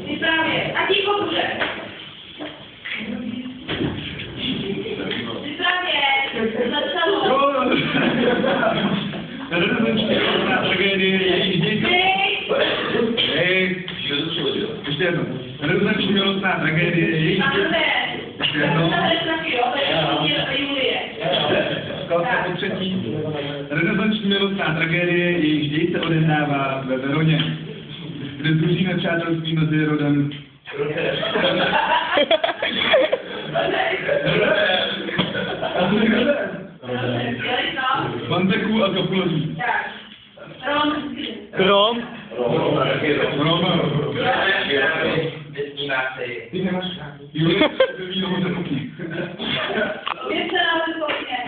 Ty právě. A ticho bude. Ty právě. Začalo. Ještě jednou. Renesanční milostná tragédie její po třetí. Renesanční milostná tragédie jejíž děj se odehrává ve Veroně, kde zuří nepřátelství mezi rodem Banteků a Kapulozí. Rom. Ty nemáš Julie, to víno moc nepoký. Věc se nám vypokně.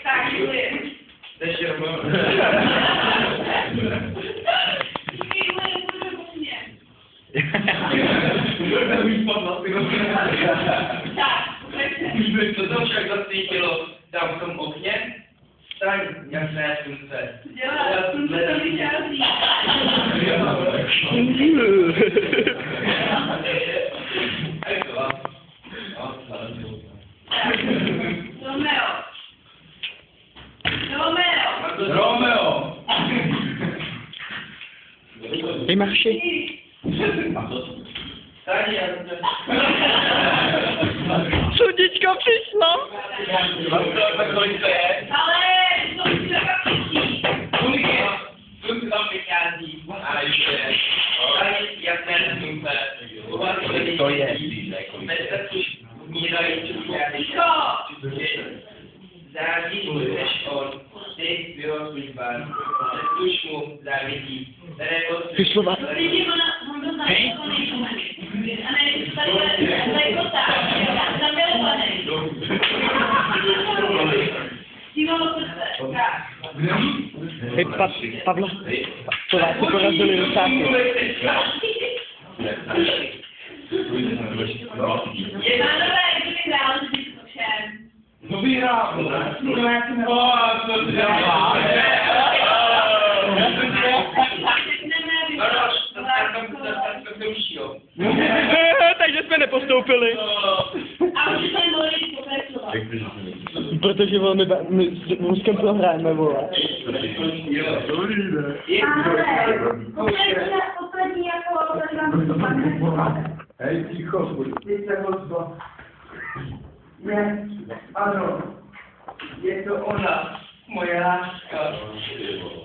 Tak, Julie. Ještě jednou. Co to však zasvítilo tam v tom okně? Staň, jasné slunce. Dělá, slunce to vychází. Romeo! Hej, Marši. Staň, jasné. Sludička přišla. Tak kolik to je? Ale to už taková přiští. Slunce tam vychází. A ještě. Staň, jasné slunce. To je. Bez srdcu mírají čučáři. Září než on, ty v jeho službách, nestuž mu závidí, které Ty slova. Lidi, on byl zamilovaný. A ne, tady jako tak, zamilovaný. Tímalo prste, tak. Hej, Pavlo. To vás si porazili do sáky. Je to nové, jak to vyhrál, že jsi to všem. No vyhrál, no jak to Takže jsme nepostoupili. A už jsme mohli pokračovat. Protože my s Ruskem prohrajeme, vole. Poslední jako Hej, ticho, teď se hoďba. Ne, ano, je to ona, moje láska.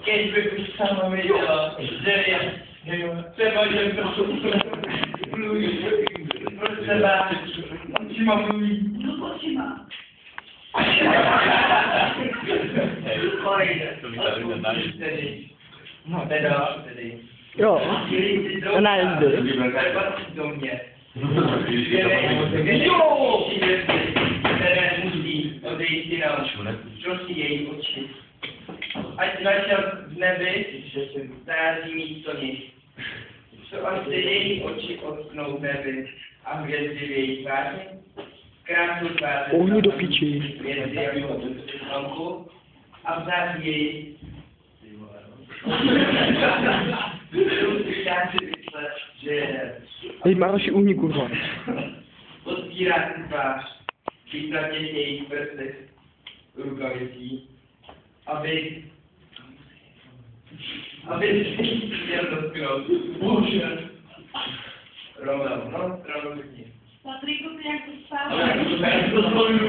Keď bych už sama věděla, že je, třeba, že prostě mluví, pro sebe, očima mluví. No počíma. No tedy. Jo. A najezdy. Do mě. Jo! Které musí odejít jinam, prosí její oči. Ať začal v nebi, září místo nich. Co až se její oči otknou v nebi a hvězdy v její tváři? Krásnou tváři. Ohni do piči. Hvězdy jako slunku a v září její. Hej, Maroši, uhni, kurva. Otvírá si tvář, výkladně jejich prsty, rukavicí, aby si chtěl dotknout. Bože! Romeo, no, řekni. Patriku, ty jak to spál? To zvolím.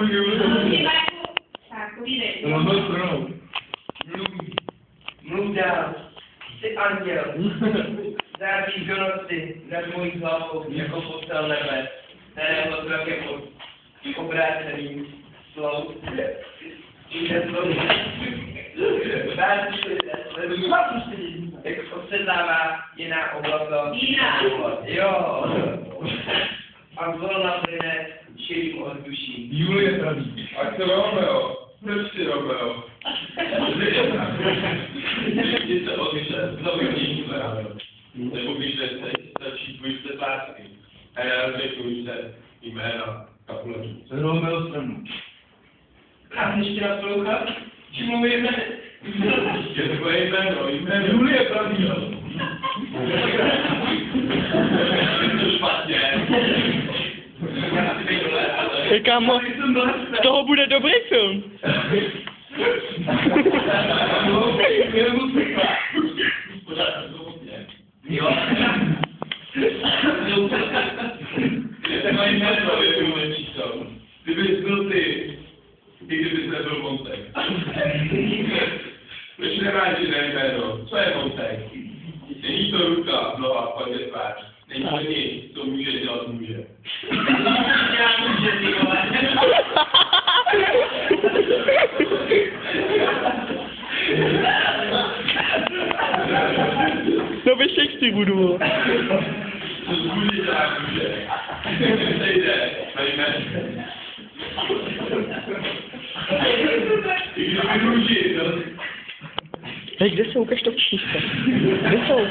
Tak, povídej. Mluv dál. Jsi anděl. Záříš do noci nad mojí hlavou jako postel nebe, kterého zrak je obrácený slov. Jak osedlává jiná oblast. Jiná. Jo. A vlna plyne širým ovzduší. Julie praví. Ať se Romeo. Proč si Romeo? Když se odlišet, znovu nížíme. Nebo když stačí tvůj se lásky. A já řeknu se jména Kapulozí. Romeo stranu. Chceš tě naslouchat? Či mluvíme? Je tvoje jméno, Julie pravýho. Je to špatně. Já si nejdu Hej, kámo, z toho bude dobrý film. Jo. Je mají jméno, je to nečísel. Kdybys byl ty, i kdybys nebyl Montek. Proč nemáš jiné jméno? Co je Montek? Není to ruka, noha, pak je tvář. Není to nic, co může dělat může. Já může, ty vole. No ve Shakespeare budu, vole. Co může dělat může. Nejde, na jméno. I kdyby růži, no. Hej, kde jsou? Ukaž to číslo. Kde jsou?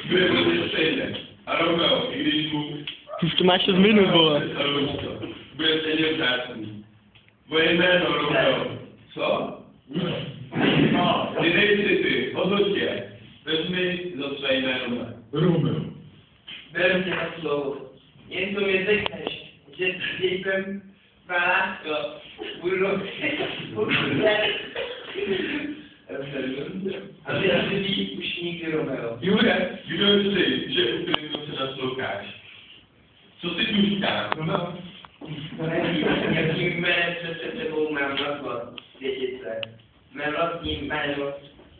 Bude prostě stejně. A Romeo, i když mu... Už to máš 6 minut, vole. Bude stejně vzácný. Moje jméno Romeo. Co? No, ty nejsi ty, odhoď tě. Vezmi za své jméno. Romeo. Beru tě na slovo. Jen to mi řekneš, že s dějkem má lásko. Budu ale já si ví už nikdy Romeo. Julie, kdo jsi, že Ukrajinu se nasloucháš? Co si tu říkáš? Romeo? To nevím, jakým jménem před tebou mám nazvat, dětice. Mé vlastní jméno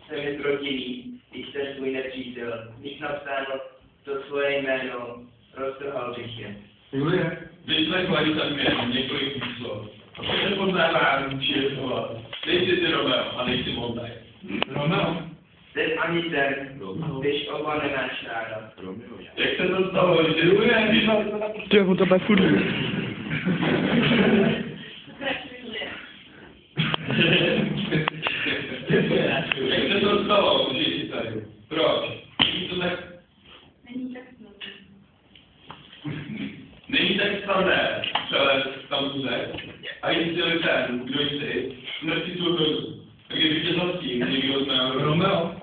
se mi protiví, když jste svůj nepřítel. Když napsáno to svoje jméno, roztrhal bych je. Julie, když jsme kladli tam jméno několik slov. A pak nepoznávám, či je slova. Nejsi ty Romeo a nejsi Montaj. Romeo? Ten ani ten, když oba nemáš ráda. Jak se to stalo, že Julie? Ty, on to bude furt. Jak se to stalo, že jsi tady? Proč? Není to tak... Není tak snadné přelézt tam tu zeď a jít si ten, kdo jsi, smrti tu hrozu. Tak je vítězností, někdo zná Romeo.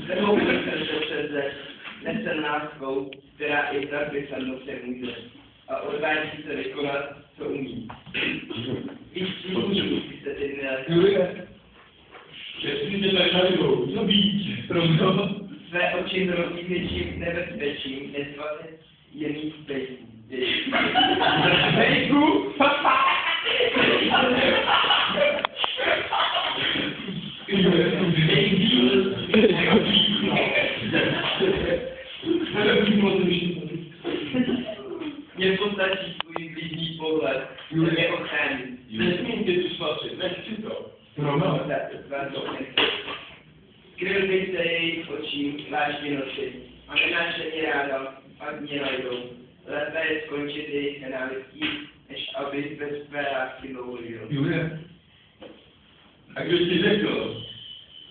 Sebou se přes zeď, nesen láskou, která i tak by se mnou se může. A odváží se vykonat, co umí. Víš, si se ty dnes. Julie, jestli tě tady najdou, co víc, Romeo? Své oči hrozí větším nebezpečím, než je mít bejku. Mně postačí tvůj blízný pohled, že mě ochrání. Nesmím tě tu spatřit, nechci to. Romeo. Kryl bych se jejich očí vážně noci a nemáš ani ráda, pak mě najdou. Lépe je skončit jejich nenávistí, než aby bez své lásky dlouho žil. Julie, a kdo ti řekl,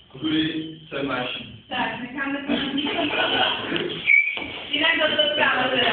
kudy se máš? Tak, necháme to. Jinak to kámo teda.